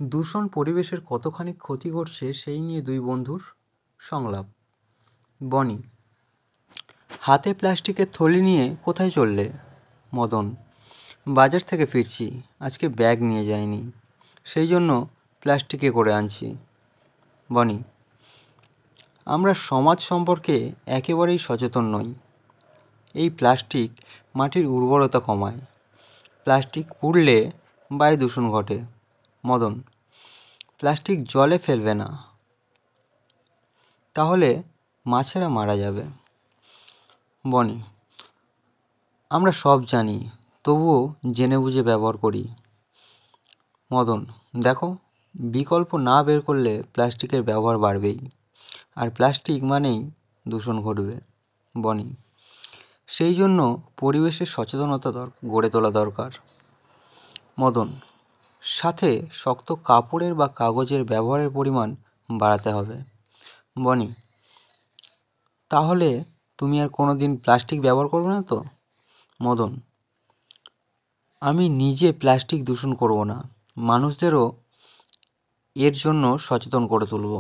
দূষণ পরিবেশের কতখানি ক্ষতি করছে সেই নিয়ে দুই বন্ধুর সংলাপ। বনি: হাতে প্লাস্টিকের থলি নিয়ে কোথায় চললে? মদন: বাজার থেকে ফিরছি, আজকে ব্যাগ নিয়ে যাইনি, সেই জন্য প্লাস্টিকে করে আনছি। বনি: আমরা সমাজ সম্পর্কে একেবারেই সচেতন নই। এই প্লাস্টিক মাটির উর্বরতা কমায়, প্লাস্টিক পুড়লে বায়ু দূষণ ঘটে। মদন: প্লাস্টিক জলে ফেলবে না, তাহলে মাছেরা মারা যাবে। বনি: আমরা সব জানি, তবুও জেনে বুঝে ব্যবহার করি। মদন: দেখো, বিকল্প না বের করলে প্লাস্টিকের ব্যবহার বাড়বেই, আর প্লাস্টিক মানেই দূষণ ঘটবে। বনি: সেই জন্য পরিবেশের সচেতনতা গড়ে তোলা দরকার। মদন: সাথে শক্ত কাপড়ের বা কাগজের ব্যবহারের পরিমাণ বাড়াতে হবে। বনি: তাহলে তুমি আর কোনো দিন প্লাস্টিক ব্যবহার করবে না তো? মদন: আমি নিজে প্লাস্টিক দূষণ করব না, মানুষদেরও এর জন্য সচেতন করে তুলব।